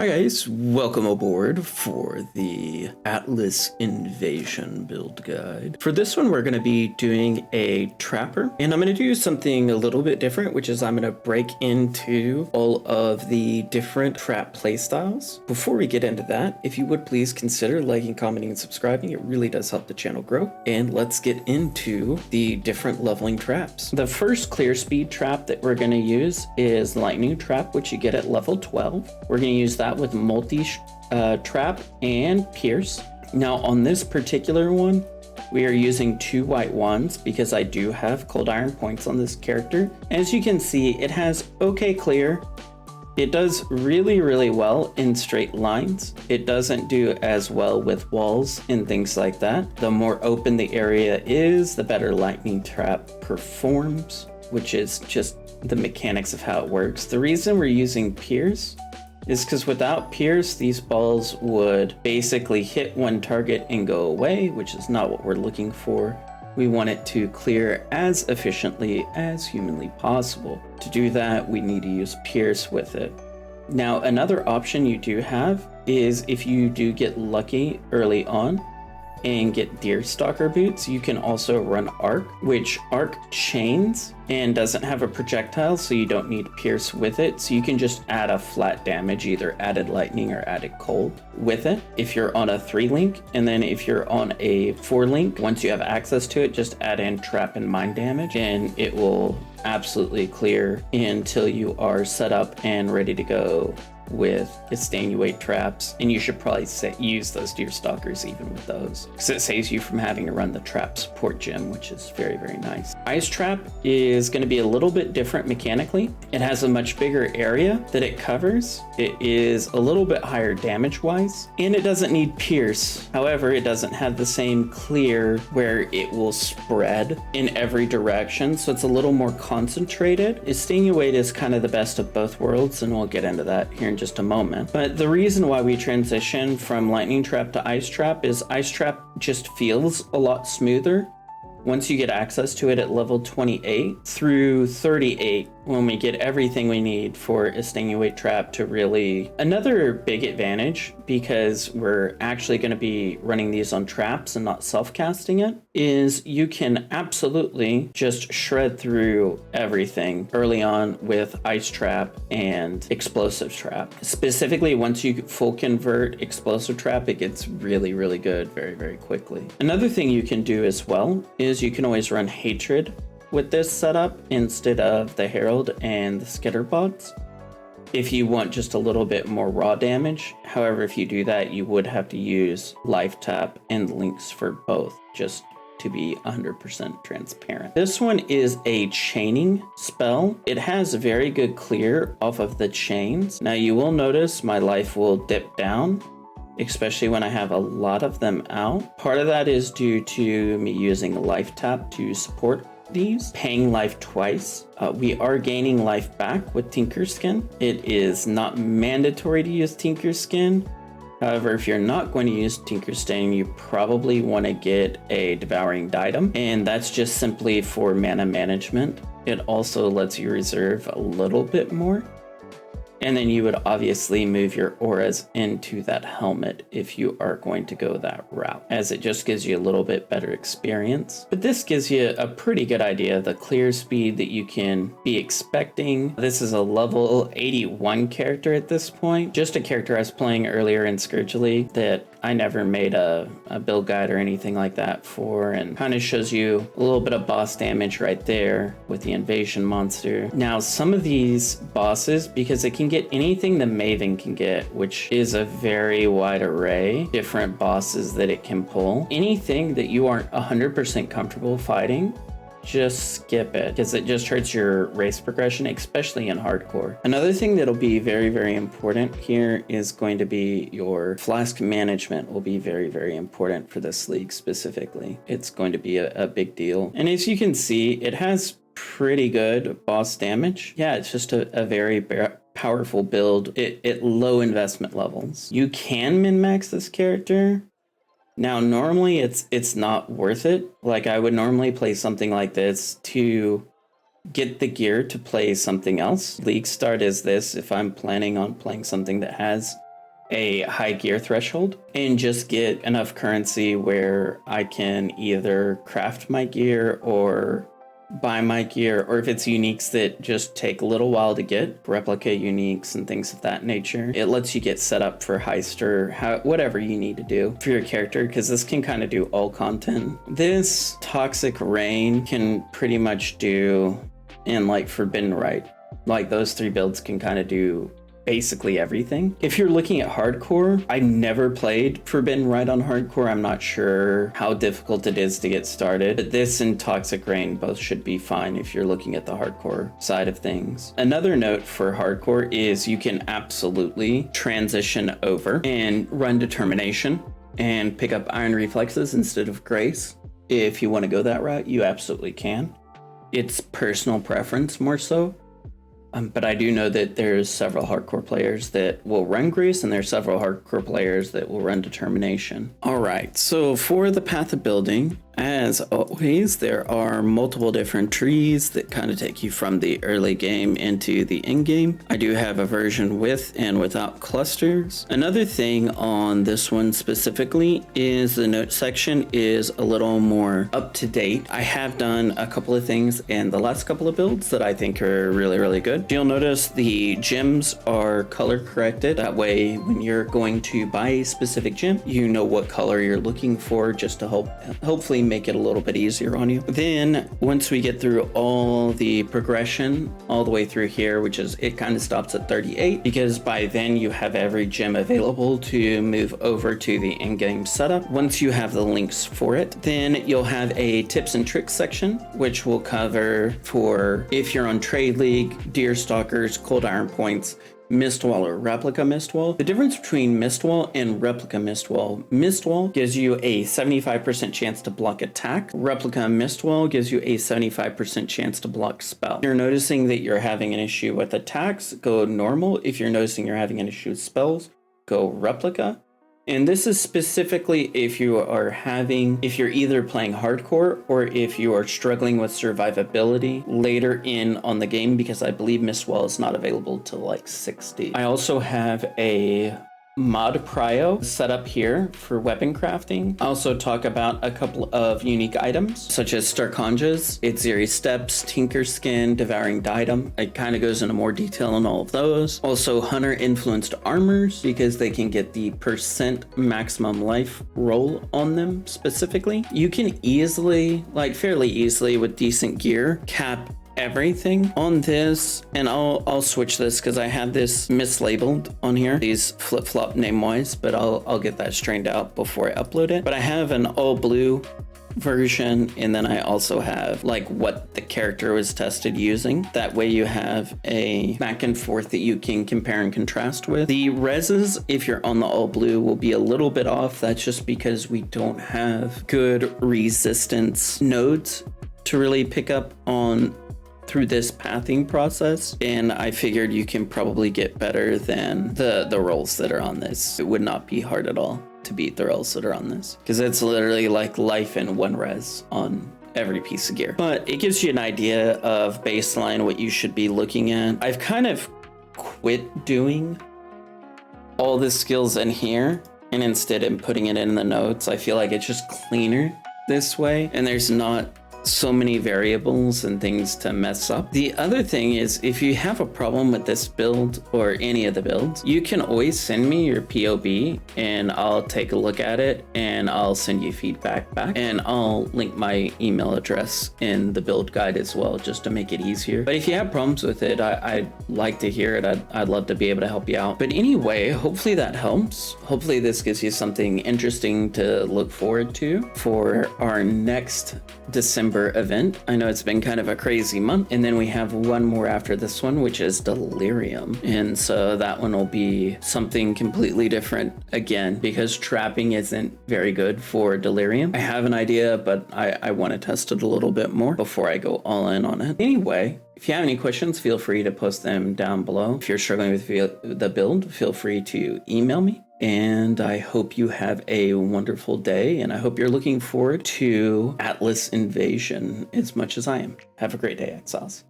Hi guys, welcome aboard for the Atlas Invasion build guide. For this one, we're going to be doing a trapper, and I'm going to do something a little bit different, which is I'm going to break into all of the different trap playstyles. Before we get into that, if you would please consider liking, commenting, and subscribing. It really does help the channel grow. And let's get into the different leveling traps. The first clear speed trap that we're going to use is Lightning Trap, which you get at level 12. We're going to use that with multi trap and pierce. Now on this particular one, we are using 2 white wands because I do have cold iron points on this character. As you can see, it has okay clear. It does really well in straight lines. It doesn't do as well with walls and things like that. The more open the area is, the better Lightning Trap performs, which is just the mechanics of how it works. The reason we're using pierce is because without pierce, these balls would basically hit one target and go away, which is not what we're looking for. We want it to clear as efficiently as humanly possible. To do that, we need to use pierce with it. Now, another option you do have is if you do get lucky early on and get Deerstalker boots, you can also run arc, which arc chains and doesn't have a projectile, so you don't need pierce with it. So you can just add a flat damage, either added lightning or added cold with it if you're on a 3-link. And then if you're on a 4-link, once you have access to it, just add in trap and mind damage and it will absolutely clear until you are set up and ready to go with Exsanguinate Traps. And you should probably use those Deerstalkers even with those, because it saves you from having to run the trap support gem, which is very nice. Ice Trap is going to be a little bit different mechanically. It has a much bigger area that it covers. It is a little bit higher damage wise, and it doesn't need pierce. However, it doesn't have the same clear where it will spread in every direction, so it's a little more concentrated. Exsanguinate is kind of the best of both worlds, and we'll get into that here in just a moment. But the reason why we transition from Lightning Trap to Ice Trap is Ice Trap just feels a lot smoother once you get access to it at level 28 through 38, when we get everything we need for Exsanguinate Trap to really... Another big advantage, because we're actually going to be running these on traps and not self-casting it, is you can absolutely just shred through everything early on with Ice Trap and Explosive Trap. Specifically, once you full convert Explosive Trap, it gets really good very quickly. Another thing you can do as well is you can always run Hatred with this setup instead of the Herald and the Skitterbots if you want just a little bit more raw damage. However, if you do that, you would have to use Lifetap and links for both, just to be 100% transparent. This one is a chaining spell. It has very good clear off of the chains. Now you will notice my life will dip down, especially when I have a lot of them out. Part of that is due to me using Lifetap to support these, paying life twice. We are gaining life back with Tinkerskin. It is not mandatory to use Tinkerskin. However, if you're not going to use Tinkerskin, you probably want to get a Devouring Diadum, and that's just simply for mana management. It also lets you reserve a little bit more. And then you would obviously move your auras into that helmet if you are going to go that route, as it just gives you a little bit better experience. But this gives you a pretty good idea of the clear speed that you can be expecting. This is a level 81 character at this point. Just a character I was playing earlier in Scourge League that I never made a build guide or anything like that for, and kind of shows you a little bit of boss damage right there with the invasion monster. Now, some of these bosses, because it can get anything the Maven can get, which is a very wide array, different bosses that it can pull. Anything that you aren't 100% comfortable fighting, just skip it, because it just hurts your race progression, especially in hardcore. Another thing that'll be very important here is going to be your flask management will be very important for this league specifically. It's going to be a big deal. And as you can see, it has pretty good boss damage. Yeah, it's just a very powerful build at low investment levels. You can min-max this character. Now, normally it's not worth it. Like, I would normally play something like this to get the gear to play something else. League start is this if I'm planning on playing something that has a high gear threshold and just get enough currency where I can either craft my gear or buy my gear, or if it's uniques that just take a little while to get, replica uniques and things of that nature. It lets you get set up for heist or whatever you need to do for your character, because this can kind of do all content. This Toxic Rain can pretty much do, and like Forbidden Right, like those 3 builds can kind of do basically everything. If you're looking at hardcore, I never played Forbidden Right on hardcore. I'm not sure how difficult it is to get started, but this and Toxic Rain both should be fine if you're looking at the hardcore side of things. Another note for hardcore is you can absolutely transition over and run Determination and pick up Iron Reflexes instead of Grace. If you want to go that route, you absolutely can. It's personal preference more so. But I do know that there's several hardcore players that will run Grace, and there's several hardcore players that will run Determination. All right, so for the path of building, as always, there are multiple different trees that kind of take you from the early game into the end game. I do have a version with and without clusters. Another thing on this one specifically is the note section is a little more up to date. I have done a couple of things in the last couple of builds that I think are really, really good. You'll notice the gems are color corrected. That way, when you're going to buy a specific gem, you know what color you're looking for, just to hopefully make it a little bit easier on you. Then once we get through all the progression all the way through here, which is, it kind of stops at 38, because by then you have every gem available to move over to the in-game setup. Once you have the links for it, then you'll have a tips and tricks section, which will cover for if you're on Trade League, Deerstalkers, Cold Iron Points, Mistwall or Replica Mistwall. The difference between Mistwall and Replica Mistwall gives you a 75% chance to block attack. Replica Mistwall gives you a 75% chance to block spell. If you're noticing that you're having an issue with attacks, go normal. If you're noticing you're having an issue with spells, go Replica. And this is specifically if you're either playing hardcore or if you are struggling with survivability later in on the game, because I believe Mistwall is not available till like 60. I also have a mod prio set up here for weapon crafting. I also talk about a couple of unique items such as Starkanja's, Atziri Steps, Tinkerskin, Devouring Diadum. It kind of goes into more detail on all of those. Also hunter influenced armours, because they can get the percent maximum life roll on them specifically. You can easily, like fairly easily with decent gear, cap everything on this, and I'll switch this because I have this mislabeled on here, these flip-flop name-wise, but I'll get that straightened out before I upload it. But I have an all blue version, and then I also have like what the character was tested using. That way you have a back and forth that you can compare and contrast with. The reses, if you're on the all blue, will be a little bit off. That's just because we don't have good resistance nodes to really pick up on through this pathing process, and I figured you can probably get better than the rolls that are on this. It would not be hard at all to beat the rolls that are on this, because it's literally like life in one res on every piece of gear. But it gives you an idea of baseline what you should be looking at. I've kind of quit doing all the skills in here, and instead am putting it in the notes. I feel like it's just cleaner this way, and there's not so many variables and things to mess up. The other thing is, if you have a problem with this build or any of the builds, you can always send me your POB and I'll take a look at it and I'll send you feedback back, and I'll link my email address in the build guide as well, just to make it easier. But if you have problems with it, I'd like to hear it. I'd love to be able to help you out. But anyway, hopefully that helps. Hopefully this gives you something interesting to look forward to for our next December event. I know it's been kind of a crazy month, and then we have one more after this one, which is Delirium, and so that one will be something completely different again, because trapping isn't very good for Delirium. I have an idea, but I want to test it a little bit more before I go all in on it. Anyway, if you have any questions, feel free to post them down below. If you're struggling with the build, feel free to email me. And I hope you have a wonderful day, and I hope you're looking forward to Atlas Invasion as much as I am. Have a great day, Exiles.